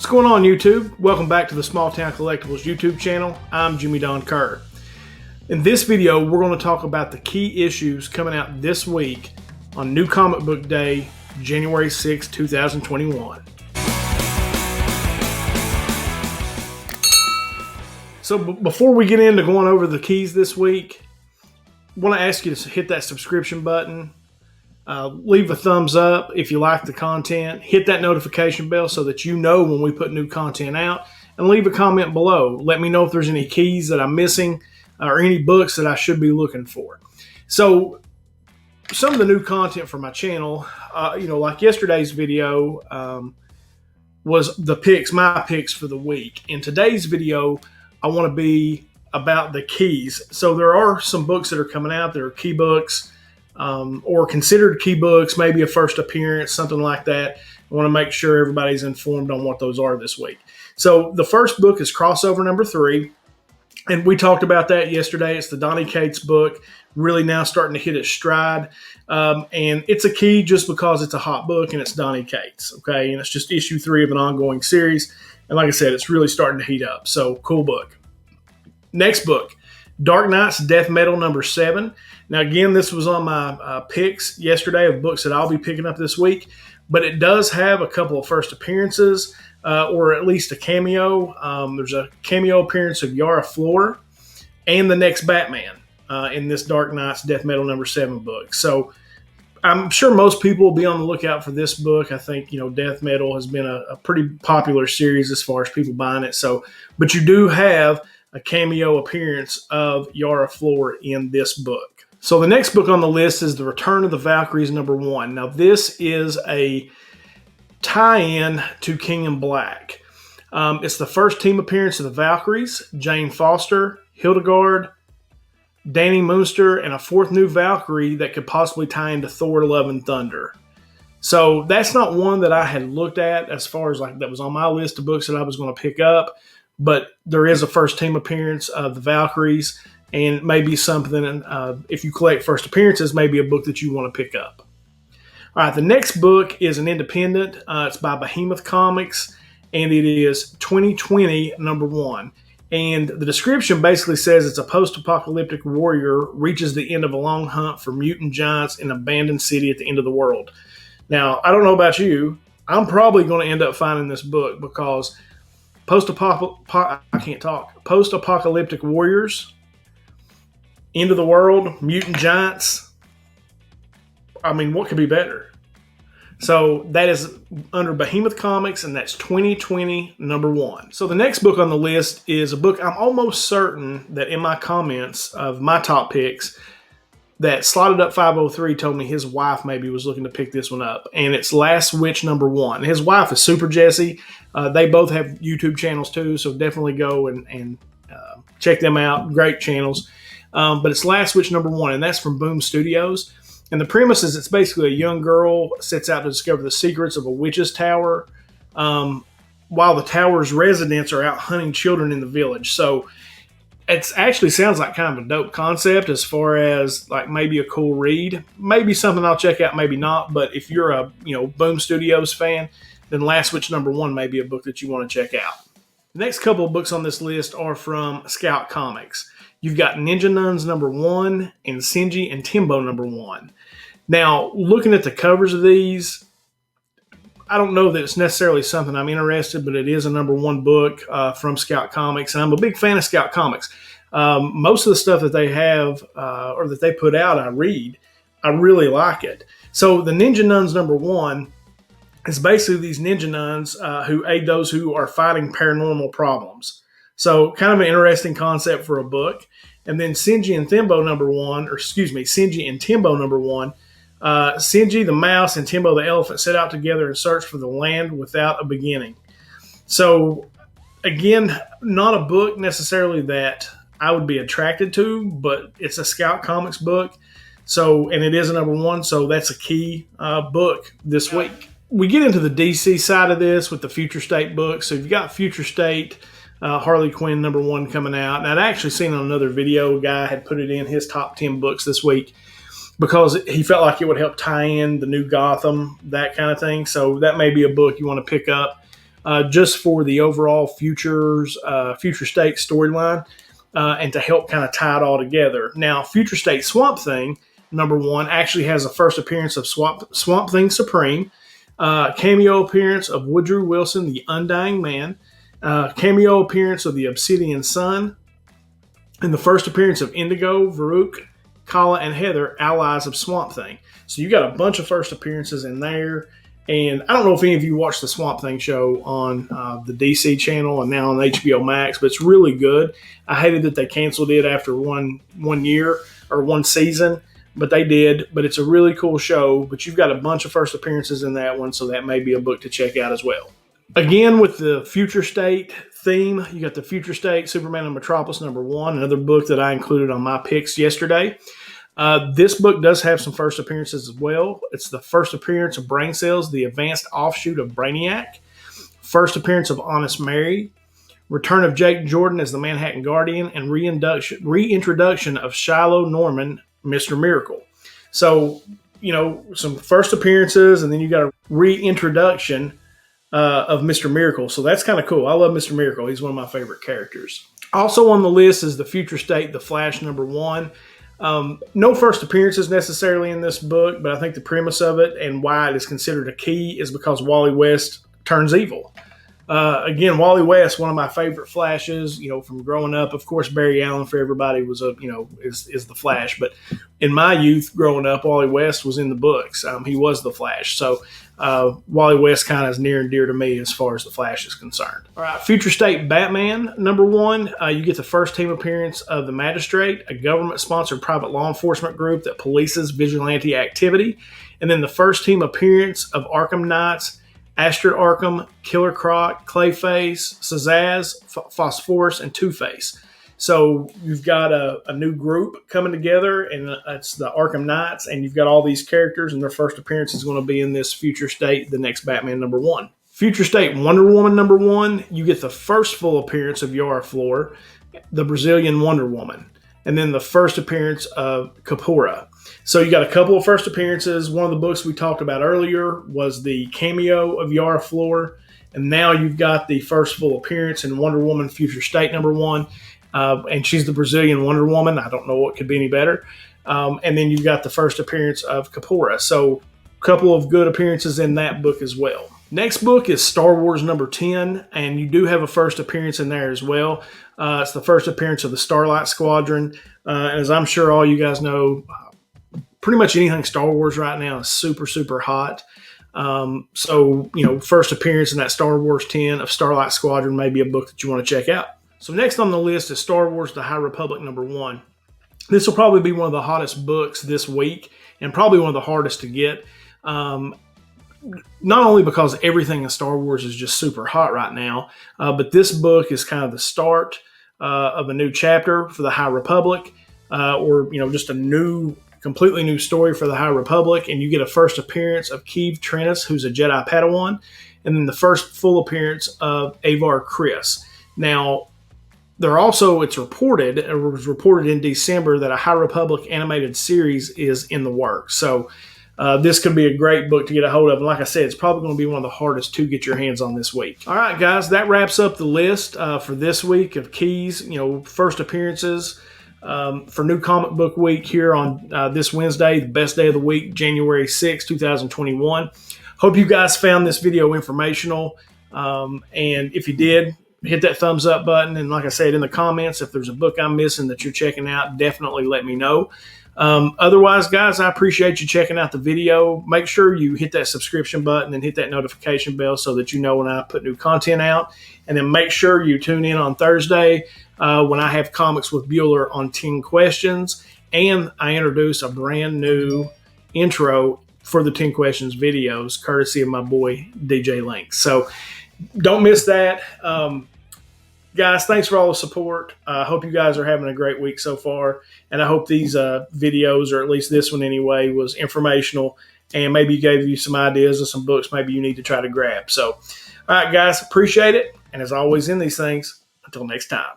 What's going on, YouTube? Welcome back to the SmallTown Collectibles YouTube channel. I'm Jimmy Don Kerr. In this video, we're going to talk about the key issues coming out this week on New Comic Book Day, January 6, 2021. So before we get into going over the keys this week, I want to ask you to hit that subscription button. Leave a thumbs up if you like the content. Hit that notification bell so that you know when we put new content out. And leave a comment below. Let me know if there's any keys that I'm missing or any books that I should be looking for. So some of the new content for my channel, like yesterday's video was my picks for the week. In today's video, I want to be about the keys. So there are some books that are coming out. There are key books. Or considered key books, maybe a first appearance, something like that. I want to make sure everybody's informed on what those are this week. So the first book is crossover number 3, and we talked about that yesterday. It's the Donny Cates book, really now starting to hit its stride, and it's a key just because it's a hot book and it's Donny Cates, okay? And it's just issue 3 of an ongoing series, and like I said, it's really starting to heat up, so cool book. Next book, Dark Knight's Death Metal number 7. Now, again, this was on my picks yesterday of books that I'll be picking up this week, but it does have a couple of first appearances, or at least a cameo. There's a cameo appearance of Yara Flor and the next Batman in this Dark Knight's Death Metal number 7 book. So I'm sure most people will be on the lookout for this book. I think, Death Metal has been a pretty popular series as far as people buying it. So, but you do have a cameo appearance of Yara Flor in this book. So the next book on the list is The Return of the Valkyries number 1. Now this is a tie-in to King in Black. It's the first team appearance of the Valkyries, Jane Foster, Hildegard, Danny Moonster, and a 4th new Valkyrie that could possibly tie into Thor Love and Thunder. So that's not one that I had looked at as far as that was on my list of books that I was going to pick up, but there is a first team appearance of the Valkyries, and maybe something, if you collect first appearances, maybe a book that you want to pick up. All right, the next book is an independent. It's by Behemoth Comics, and it is 2020 number 1. And the description basically says it's a post-apocalyptic warrior reaches the end of a long hunt for mutant giants in an abandoned city at the end of the world. Now, I don't know about you. I'm probably going to end up finding this book because post-apocalyptic warriors, end of the world, mutant giants. I mean, what could be better? So that is under Behemoth Comics, and that's 2020 number 1. So the next book on the list is a book I'm almost certain that in my comments of my top picks that Slotted Up 503 told me his wife maybe was looking to pick this one up, and it's Last Witch number 1. His wife is Super Jessie. They both have YouTube channels too, so definitely go and check them out. Great channels. But it's Last Witch number 1, and that's from Boom Studios. And the premise is it's basically a young girl sets out to discover the secrets of a witch's tower while the tower's residents are out hunting children in the village. So it actually sounds like kind of a dope concept as far as maybe a cool read. Maybe something I'll check out, maybe not. But if you're a Boom Studios fan, then Last Witch number 1 may be a book that you want to check out. The next couple of books on this list are from Scout Comics. You've got Ninja Nuns number 1 and Sinji and Timbo number 1. Now, looking at the covers of these, I don't know that it's necessarily something I'm interested, but it is a number 1 book from Scout Comics, and I'm a big fan of Scout Comics. Most of the stuff that they have or that they put out, I read. I really like it. So the Ninja Nuns number 1 is basically these ninja nuns who aid those who are fighting paranormal problems. So kind of an interesting concept for a book. And then Sinji and Timbo number 1, Sinji the mouse and Timbo the elephant set out together and search for the land without a beginning. So again, not a book necessarily that I would be attracted to, but it's a Scout Comics book. So, and it is a number 1, so that's a key book this week. We get into the DC side of this with the Future State books. So you've got Future State, Harley Quinn number 1 coming out. And I'd actually seen on another video, a guy had put it in his top 10 books this week because he felt like it would help tie in the new Gotham, that kind of thing. So that may be a book you want to pick up. just for the overall future state storyline and to help kind of tie it all together. Now, Future State Swamp Thing #1 actually has a first appearance of Swamp Thing Supreme, cameo appearance of Woodrow Wilson, the Undying Man, cameo appearance of the Obsidian Sun, and the first appearance of Indigo, Varuk, Kala, and Heather, allies of Swamp Thing. So you got a bunch of first appearances in there. And I don't know if any of you watched the Swamp Thing show on the DC channel and now on HBO Max, but it's really good. I hated that they canceled it after one year or one season, but they did. But it's a really cool show. But you've got a bunch of first appearances in that one, so that may be a book to check out as well. Again, with the Future State theme, you got the Future State Superman and Metropolis #1, another book that I included on my picks yesterday. This book does have some first appearances as well. It's the first appearance of Brain Cells, the advanced offshoot of Brainiac. First appearance of Honest Mary. Return of Jake Jordan as the Manhattan Guardian, and reintroduction of Shiloh Norman, Mr. Miracle. So, some first appearances, and then you got a reintroduction of Mr. Miracle. So that's kind of cool. I love Mr. Miracle. He's one of my favorite characters. Also on the list is the Future State, The Flash #1. No first appearances necessarily in this book, but I think the premise of it and why it is considered a key is because Wally West turns evil. Again, Wally West, one of my favorite Flashes, from growing up. Of course, Barry Allen for everybody was is the Flash. But in my youth growing up, Wally West was in the books. He was the Flash. So Wally West kind of is near and dear to me as far as the Flash is concerned. All right, Future State Batman #1. You get the first team appearance of the Magistrate, a government-sponsored private law enforcement group that polices vigilante activity. And then the first team appearance of Arkham Knights, Astrid Arkham, Killer Croc, Clayface, Shazaz, Phosphorus, and Two-Face. So you've got a new group coming together, and it's the Arkham Knights, and you've got all these characters, and their first appearance is going to be in this Future State, the next Batman #1. Future State Wonder Woman #1, you get the first full appearance of Yara Flor, the Brazilian Wonder Woman, and then the first appearance of Kapora. So you got a couple of first appearances. One of the books we talked about earlier was the cameo of Yara Flor, and now you've got the first full appearance in Wonder Woman Future State #1, and she's the Brazilian Wonder Woman. I don't know what could be any better. And then you've got the first appearance of Kapora. So a couple of good appearances in that book as well. Next book is Star Wars #10, and you do have a first appearance in there as well. It's the first appearance of the Starlight Squadron. As I'm sure all you guys know, pretty much anything Star Wars right now is super, super hot. So, first appearance in that Star Wars 10 of Starlight Squadron may be a book that you want to check out. So next on the list is Star Wars The High Republic #1. This will probably be one of the hottest books this week and probably one of the hardest to get. Not only because everything in Star Wars is just super hot right now, but this book is kind of the start of a new chapter for the High Republic, or just a completely new story for the High Republic. And you get a first appearance of Keeve Trennis, who's a Jedi Padawan, and then the first full appearance of Avar Kriss. Now, it was reported in December that a High Republic animated series is in the works. So this could be a great book to get a hold of. And like I said, it's probably going to be one of the hardest to get your hands on this week. All right, guys, that wraps up the list for this week of keys, first appearances for New Comic Book Week here on this Wednesday, the best day of the week, January 6, 2021. Hope you guys found this video informational. And if you did, hit that thumbs up button. And like I said, in the comments, if there's a book I'm missing that you're checking out, definitely let me know. Otherwise, guys, I appreciate you checking out the video. Make sure you hit that subscription button and hit that notification bell so that you know when I put new content out. And then make sure you tune in on Thursday when I have Comics with Bueller on 10 questions. And I introduce a brand new intro for the 10 questions videos, courtesy of my boy, DJ Link. So don't miss that. Guys, thanks for all the support. I hope you guys are having a great week so far. And I hope these videos, or at least this one anyway, was informational and maybe gave you some ideas of some books maybe you need to try to grab. So, all right, guys, appreciate it. And as always in these things, until next time.